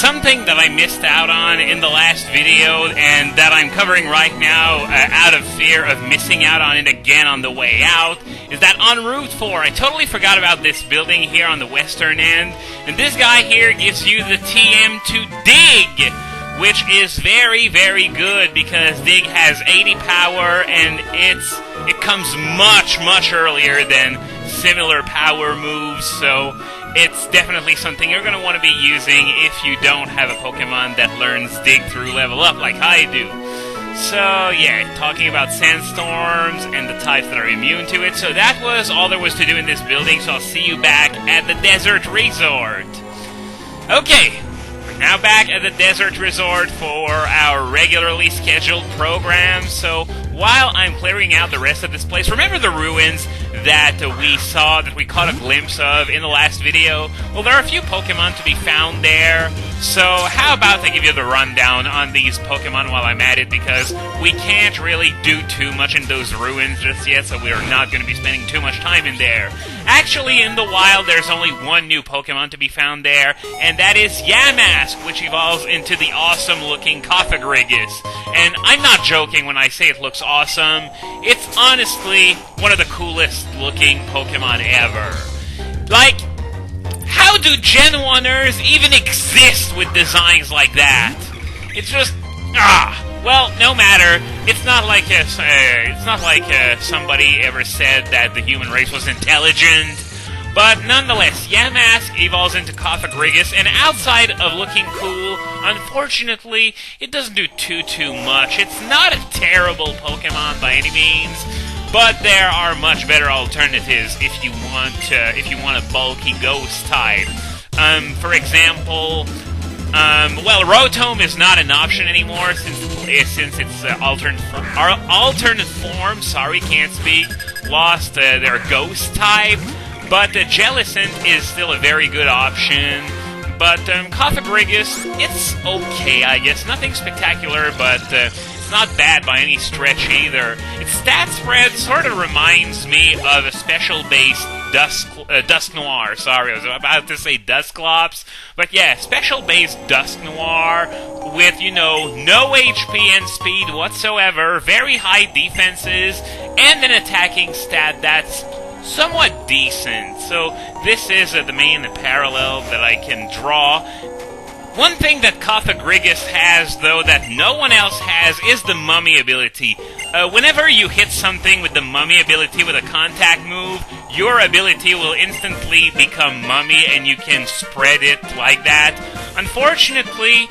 something that I missed out on in the last video, and that I'm covering right now out of fear of missing out on it again on the way out, is that on Route 4, I totally forgot about this building here on the western end, and this guy here gives you the TM to dig, which is very, very good, because dig has 80 power, and it comes much, much earlier than similar power moves, so it's definitely something you're going to want to be using if you don't have a Pokemon that learns dig through level up like I do. So, yeah, talking about sandstorms and the types that are immune to it, so that was all there was to do in this building, so I'll see you back at the Desert Resort. Okay, we're now back at the Desert Resort for our regularly scheduled program, so while I'm clearing out the rest of this place, remember the ruins that we caught a glimpse of in the last video? Well, there are a few Pokemon to be found there, so how about I give you the rundown on these Pokemon while I'm at it, because we can't really do too much in those ruins just yet, so we are not going to be spending too much time in there. Actually, in the wild, there's only one new Pokemon to be found there, and that is Yamask, which evolves into the awesome-looking Cofagrigus. And I'm not joking when I say it looks awesome. It's honestly one of the coolest-looking Pokemon ever. Like, how do Gen 1ers even exist with designs like that? It's just, well, no matter. It's not like somebody ever said that the human race was intelligent. But nonetheless, Yamask evolves into Cofagrigus, and outside of looking cool, unfortunately, it doesn't do too much. It's not a terrible Pokemon by any means, but there are much better alternatives if you want a bulky ghost type. For example, well, Rotom is not an option anymore since its alternate form, lost their ghost type. But Jellicent is still a very good option. But Cofagrigus, it's okay, I guess. Nothing spectacular, but it's not bad by any stretch either. Its stat spread sort of reminds me of a special-based Dusknoir. Sorry, I was about to say Dusclops. But yeah, special-based Dusknoir with, no HP and speed whatsoever, very high defenses, and an attacking stat that's somewhat decent. So this is the main parallel that I can draw. One thing that Cofagrigus has, though, that no one else has, is the Mummy ability. Whenever you hit something with the Mummy ability with a contact move, your ability will instantly become Mummy, and you can spread it like that. Unfortunately,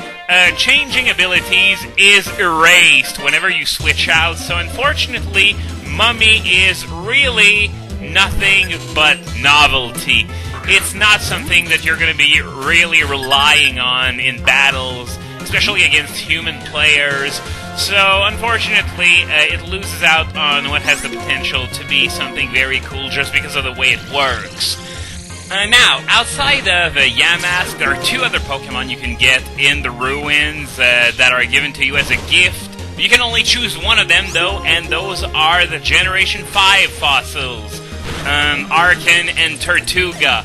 changing abilities is erased whenever you switch out, so unfortunately, Mummy is really nothing but novelty. It's not something that you're going to be really relying on in battles, especially against human players. So, unfortunately, it loses out on what has the potential to be something very cool just because of the way it works. Now, outside of Yamask, there are two other Pokemon you can get in the ruins that are given to you as a gift. You can only choose one of them, though, and those are the Generation 5 fossils. Arcan and Tortuga.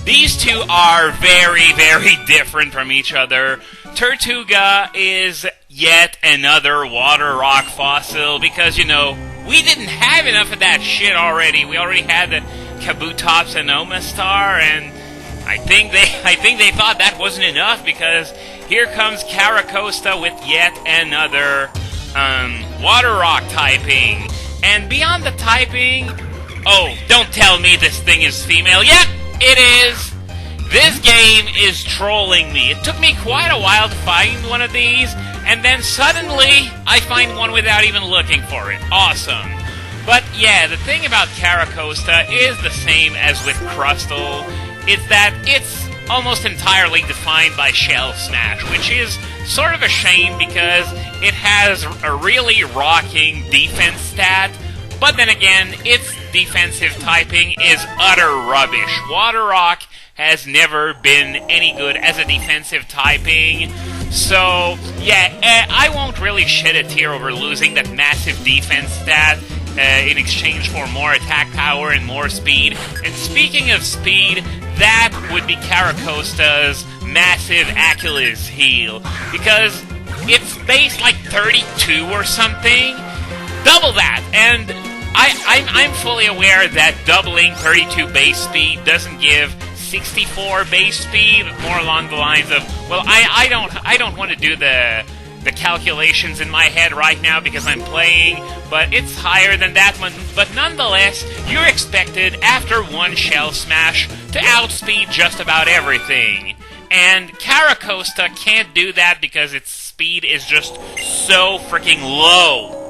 These two are very, very different from each other. Tortuga is yet another water rock fossil because, we didn't have enough of that shit already. We already had the Kabutops and Omastar, and I think they thought that wasn't enough because here comes Caracosta with yet another water rock typing. And beyond the typing, oh, don't tell me this thing is female. Yep, it is. This game is trolling me. It took me quite a while to find one of these, and then suddenly I find one without even looking for it. Awesome. But yeah, the thing about Caracosta is the same as with Crustle. It's that it's almost entirely defined by Shell Smash, which is sort of a shame because it has a really rocking defense stat, but then again, its defensive typing is utter rubbish. Water Rock has never been any good as a defensive typing, so yeah, I won't really shed a tear over losing that massive defense stat. in exchange for more attack power and more speed. And speaking of speed, that would be Caracosta's massive Achilles heel, because it's base like 32 or something. Double that, and I'm fully aware that doubling 32 base speed doesn't give 64 base speed, more along the lines of, well, I don't want to do the calculations in my head right now because I'm playing, but it's higher than that one. But nonetheless, you're expected, after one shell smash, to outspeed just about everything. And Caracosta can't do that because its speed is just so freaking low.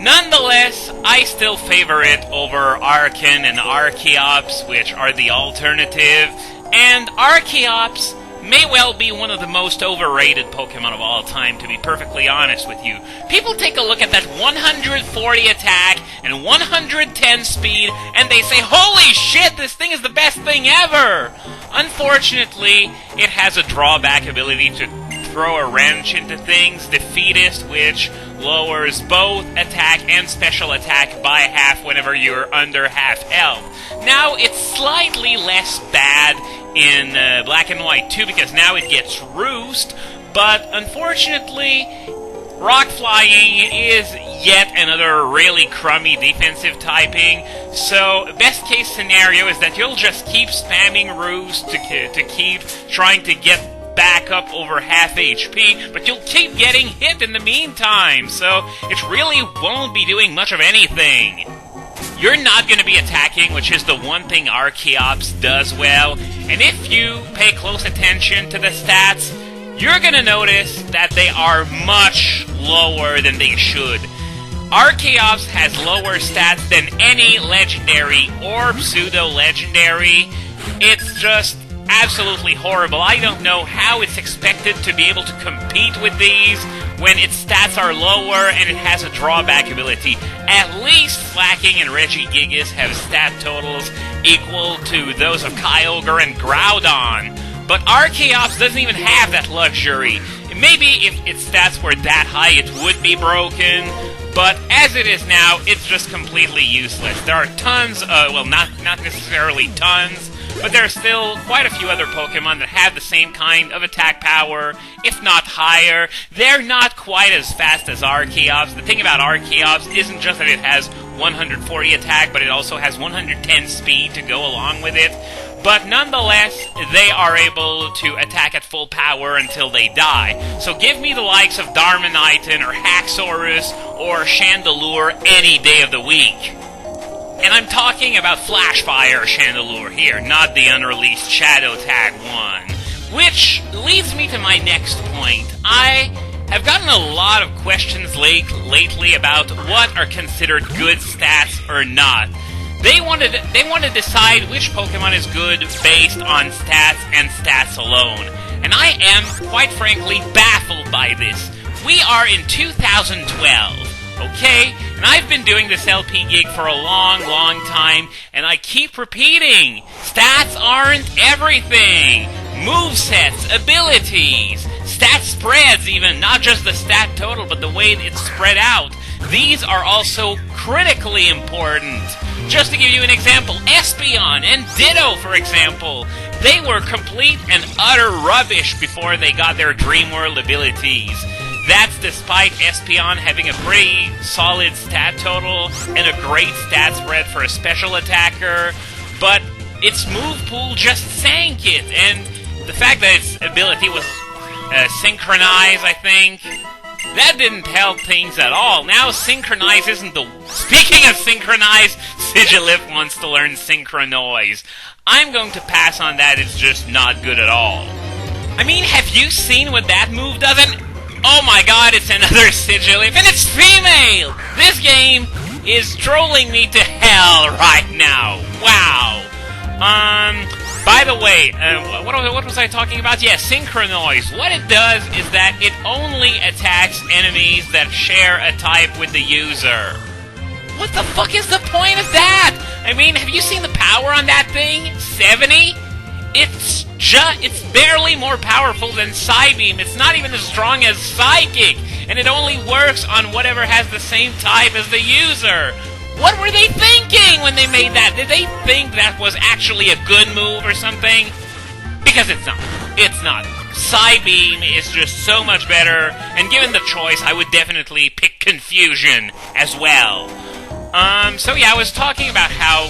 Nonetheless, I still favor it over Archon and Archeops, which are the alternative. And Archeops may well be one of the most overrated Pokemon of all time, to be perfectly honest with you. People take a look at that 140 attack and 110 speed, and they say, holy shit, this thing is the best thing ever! Unfortunately, it has a drawback ability to throw a wrench into things, Defeatist, which lowers both attack and special attack by half whenever you're under half health. Now, it's slightly less bad in Black and White too, because now it gets Roost, but unfortunately, Rock Flying is yet another really crummy defensive typing, so best case scenario is that you'll just keep spamming Roost to keep trying to get back up over half HP, but you'll keep getting hit in the meantime, so it really won't be doing much of anything. You're not going to be attacking, which is the one thing Archeops does well, and if you pay close attention to the stats, you're going to notice that they are much lower than they should. Archeops has lower stats than any legendary or pseudo-legendary. It's just absolutely horrible. I don't know how it's expected to be able to compete with these when its stats are lower and it has a drawback ability. At least Slacking and Regigigas have stat totals equal to those of Kyogre and Groudon. But Archeops doesn't even have that luxury. Maybe if its stats were that high it would be broken, but as it is now, it's just completely useless. There are tons, not necessarily tons, but there are still quite a few other Pokemon that have the same kind of attack power, if not higher. They're not quite as fast as Archeops. The thing about Archeops isn't just that it has 140 attack, but it also has 110 speed to go along with it. But nonetheless, they are able to attack at full power until they die. So give me the likes of Darmanitan or Haxorus or Chandelure any day of the week. And I'm talking about Flashfire Chandelure here, not the unreleased Shadow Tag one. Which leads me to my next point. I have gotten a lot of questions lately about what are considered good stats or not. They want to decide which Pokemon is good based on stats and stats alone. And I am, quite frankly, baffled by this. We are in 2012. Okay? And I've been doing this LP gig for a long time, and I keep repeating, stats aren't everything. Movesets, abilities, stat spreads even, not just the stat total, but the way it's spread out. These are also critically important. Just to give you an example, Espeon and Ditto, for example, they were complete and utter rubbish before they got their Dream World abilities. That's despite Espeon having a pretty solid stat total and a great stat spread for a special attacker, but its move pool just sank it, and the fact that its ability was synchronized, I think, that didn't help things at all. Now Synchronize isn't the... Speaking of Synchronize, Sigilyph wants to learn Synchronoise. I'm going to pass on that, it's just not good at all. I mean, have you seen what that move does? Oh my god, it's another Sigilyph, and it's female! This game is trolling me to hell right now. Wow. By the way, what was I talking about? Yeah, Synchronoise. What it does is that it only attacks enemies that share a type with the user. What the fuck is the point of that? I mean, have you seen the power on that thing? 70? It's barely more powerful than Psybeam. It's not even as strong as Psychic, and it only works on whatever has the same type as the user. What were they thinking when they made that? Did they think that was actually a good move or something? Because it's not. It's not. Psybeam is just so much better, and given the choice, I would definitely pick Confusion as well. So yeah, I was talking about how,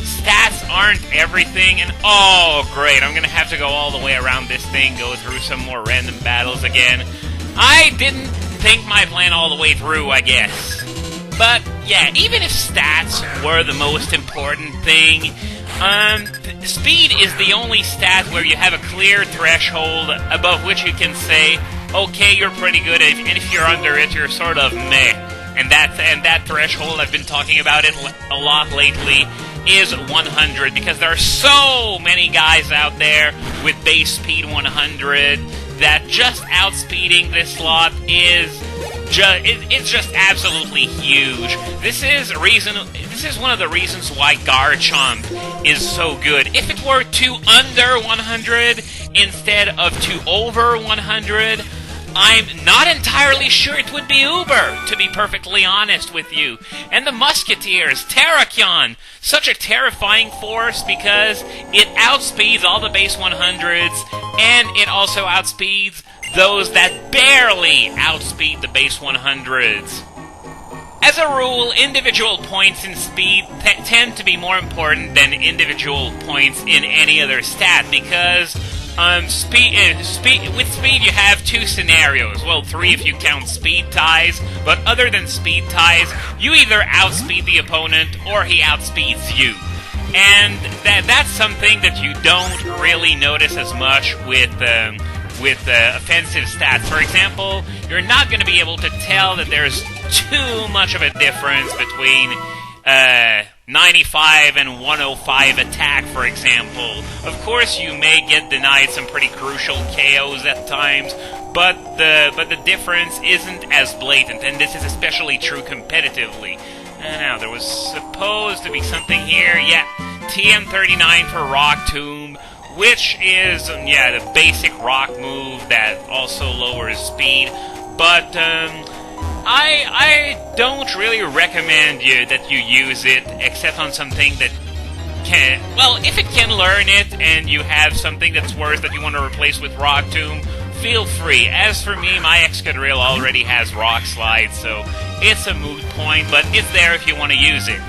stats aren't everything, and oh great, I'm gonna have to go all the way around this thing, go through some more random battles again. I didn't think my plan all the way through, I guess. But yeah, even if stats were the most important thing, speed is the only stat where you have a clear threshold above which you can say, okay, you're pretty good, and if you're under it, you're sort of meh. And that threshold, I've been talking about it a lot lately, is 100, because there are so many guys out there with base speed 100 that just outspeeding this slot is it's just absolutely huge. This is one of the reasons why Garchomp is so good. If it were 2 under 100 instead of 2 over 100, I'm not entirely sure it would be Uber, to be perfectly honest with you. And the Musketeers, Terrakion, such a terrifying force because it outspeeds all the base 100s, and it also outspeeds those that barely outspeed the base 100s. As a rule, individual points in speed tend to be more important than individual points in any other stat, because with speed you have 2 scenarios. Well, 3 if you count speed ties, but other than speed ties, you either outspeed the opponent or he outspeeds you. And that's something that you don't really notice as much with offensive stats. For example, you're not going to be able to tell that there's too much of a difference between 95 and 105 attack, for example. Of course, you may get denied some pretty crucial KOs at times, but the difference isn't as blatant, and this is especially true competitively. Now, there was supposed to be something here. Yeah, TM39 for Rock Tomb, which is, the basic rock move that also lowers speed, but I don't really recommend that you use it, except on something that can, well, if it can learn it, and you have something that's worse that you want to replace with Rock Tomb, feel free. As for me, my Excadrill already has Rock Slide, so it's a moot point, but it's there if you want to use it.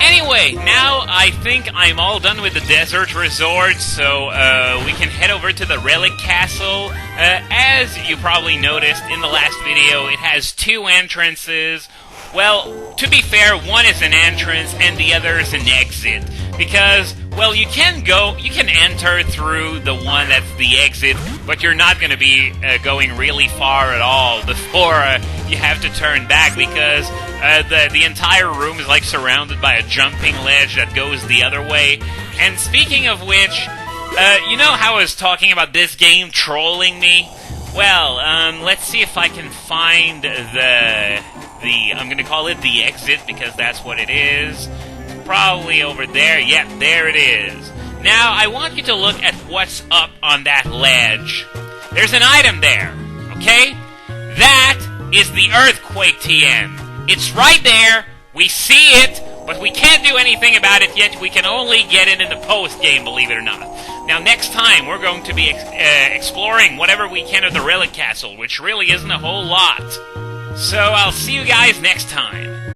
Anyway, now I think I'm all done with the Desert Resort, so we can head over to the Relic Castle. As you probably noticed in the last video, it has 2 entrances. Well, to be fair, one is an entrance and the other is an exit. Because, well, you can enter through the one that's the exit, but you're not going to be going really far at all before you have to turn back, because the entire room is like surrounded by a jumping ledge that goes the other way. And speaking of which, you know how I was talking about this game trolling me? Well, let's see if I can find the I'm going to call it the exit, because that's what it is. Probably over there. Yep, there it is. Now, I want you to look at what's up on that ledge. There's an item there, okay? That is the Earthquake TM. It's right there. We see it, but we can't do anything about it yet. We can only get it in the post-game, believe it or not. Now, next time, we're going to be exploring whatever we can of the Relic Castle, which really isn't a whole lot. So, I'll see you guys next time.